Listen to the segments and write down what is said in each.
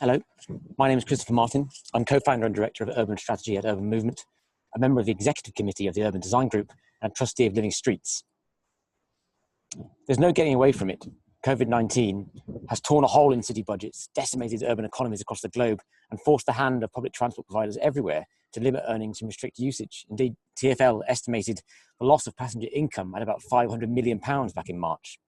Hello, my name is Christopher Martin. I'm co-founder and director of urban strategy at Urban Movement, a member of the executive committee of the Urban Design Group, and a trustee of Living Streets. There's no getting away from it. COVID-19 has torn a hole in city budgets, decimated urban economies across the globe, and forced the hand of public transport providers everywhere to limit earnings and restrict usage. Indeed, TfL estimated the loss of passenger income at about £500 million back in March.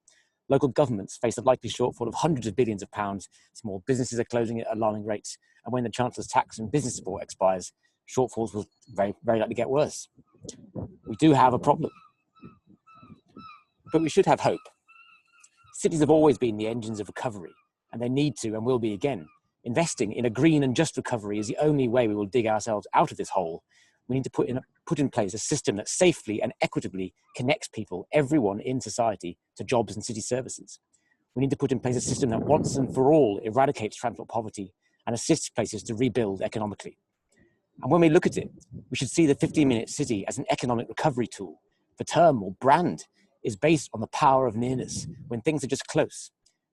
Local governments face a likely shortfall of hundreds of billions of pounds. Small businesses are closing at alarming rates. And when the Chancellor's tax and business support expires, shortfalls will very likely get worse. We do have a problem, but we should have hope. Cities have always been the engines of recovery, and they need to and will be again. Investing in a green and just recovery is the only way we will dig ourselves out of this hole. We need to put in place a system that safely and equitably connects people, everyone in society, to jobs and city services. We need to put in place a system that once and for all eradicates transport poverty and assists places to rebuild economically. And when we look at it, we should see the 15-minute city as an economic recovery tool. The term or brand is based on the power of nearness, when things are just close.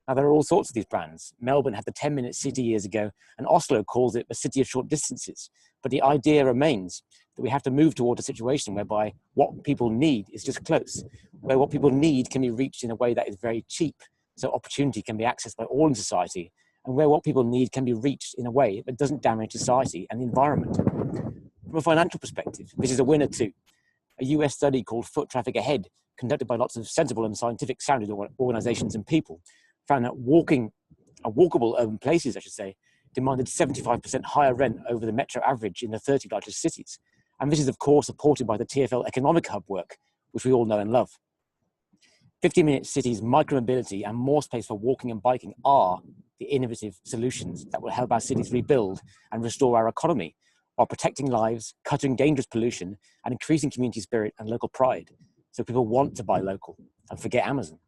Now, there are all sorts of these brands. Melbourne had the 10-minute city years ago, and Oslo calls it a city of short distances. But the idea remains that we have to move toward a situation whereby what people need is just close, where what people need can be reached in a way that is very cheap, so opportunity can be accessed by all in society, and where what people need can be reached in a way that doesn't damage society and the environment. From a financial perspective, this is a winner too. A US study called Foot Traffic Ahead, conducted by lots of sensible and scientific sounded organizations and people, found that walkable urban places, demanded 75% higher rent over the metro average in the 30 largest cities. And this is, of course, supported by the TfL Economic Hub work, which we all know and love. 15-minute cities, micromobility, and more space for walking and biking are the innovative solutions that will help our cities rebuild and restore our economy while protecting lives, cutting dangerous pollution, and increasing community spirit and local pride, so people want to buy local and forget Amazon.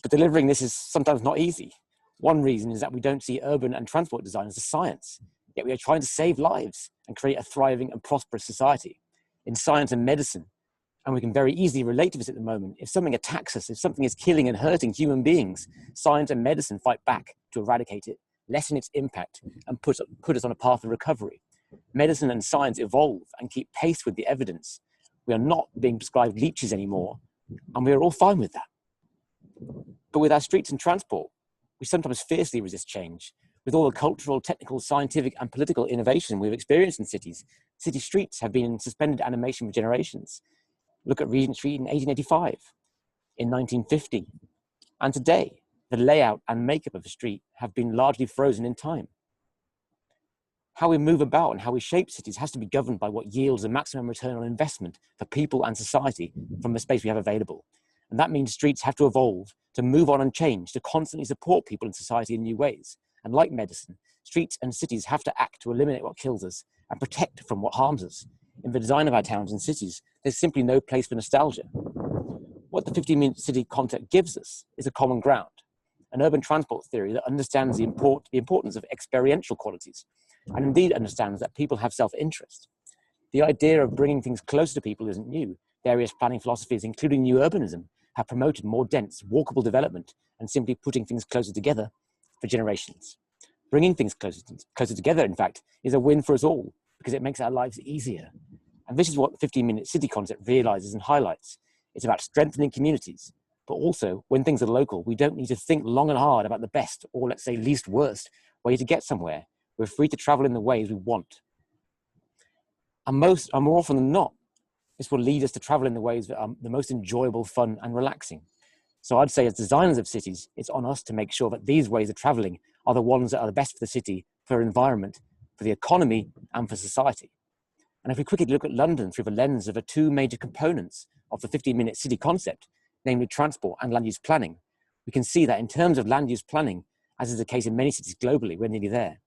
But delivering this is sometimes not easy. One reason is that we don't see urban and transport design as a science, yet we are trying to save lives and create a thriving and prosperous society. In science and medicine, and we can very easily relate to this at the moment, if something attacks us, if something is killing and hurting human beings, science and medicine fight back to eradicate it, lessen its impact, and put us on a path of recovery. Medicine and science evolve and keep pace with the evidence. We are not being prescribed leeches anymore, and we are all fine with that. But with our streets and transport, we sometimes fiercely resist change. With all the cultural, technical, scientific, and political innovation we've experienced in cities, city streets have been in suspended animation for generations. Look at Regent Street in 1885, in 1950, and today, the layout and makeup of the street have been largely frozen in time. How we move about and how we shape cities has to be governed by what yields the maximum return on investment for people and society from the space we have available. And that means streets have to evolve, to move on and change, to constantly support people in society in new ways. And like medicine, streets and cities have to act to eliminate what kills us and protect from what harms us. In the design of our towns and cities, there's simply no place for nostalgia. What the 15-minute city concept gives us is a common ground, an urban transport theory that understands the importance of experiential qualities, and indeed understands that people have self-interest. The idea of bringing things closer to people isn't new. Various planning philosophies, including new urbanism, have promoted more dense, walkable development and simply putting things closer together for generations. Bringing things closer together, in fact, is a win for us all because it makes our lives easier. And this is what the 15-minute city concept realizes and highlights. It's about strengthening communities, but also when things are local, we don't need to think long and hard about the best or, let's say, least worst way to get somewhere. We're free to travel in the ways we want. And more often than not, this will lead us to travel in the ways that are the most enjoyable, fun, and relaxing. So I'd say as designers of cities, it's on us to make sure that these ways of traveling are the ones that are the best for the city, for environment, for the economy, and for society. And if we quickly look at London through the lens of the two major components of the 15-minute city concept, namely transport and land use planning, we can see that in terms of land use planning, as is the case in many cities globally, we're nearly there.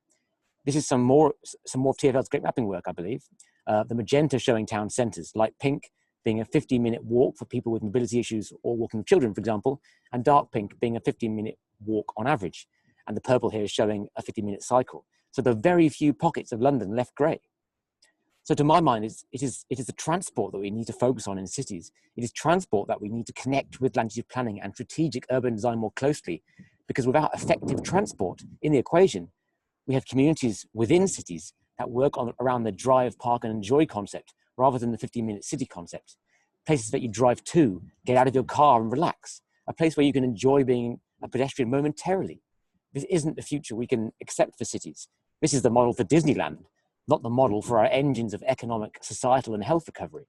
This is some more of TfL's great mapping work, I believe. The magenta showing town centres, light pink being a 15-minute walk for people with mobility issues or walking with children, for example, and dark pink being a 15-minute walk on average. And the purple here is showing a 15-minute cycle. So there are very few pockets of London left grey. So to my mind, it is the transport that we need to focus on in cities. It is transport that we need to connect with land use planning and strategic urban design more closely, because without effective transport in the equation, We have communities within cities that work around the drive, park, and enjoy concept rather than the 15-minute city concept. Places that you drive to, get out of your car and relax. A place where you can enjoy being a pedestrian momentarily. This isn't the future we can accept for cities. This is the model for Disneyland, not the model for our engines of economic, societal, and health recovery.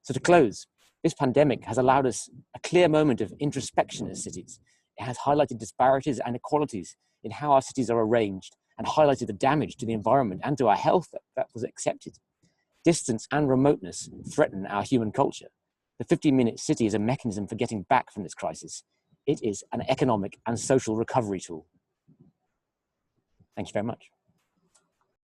So to close, this pandemic has allowed us a clear moment of introspection as cities. It has highlighted disparities and inequalities in how our cities are arranged and highlighted the damage to the environment and to our health that was accepted. Distance and remoteness threaten our human culture. The 15-minute city is a mechanism for getting back from this crisis. It is an economic and social recovery tool. Thank you very much.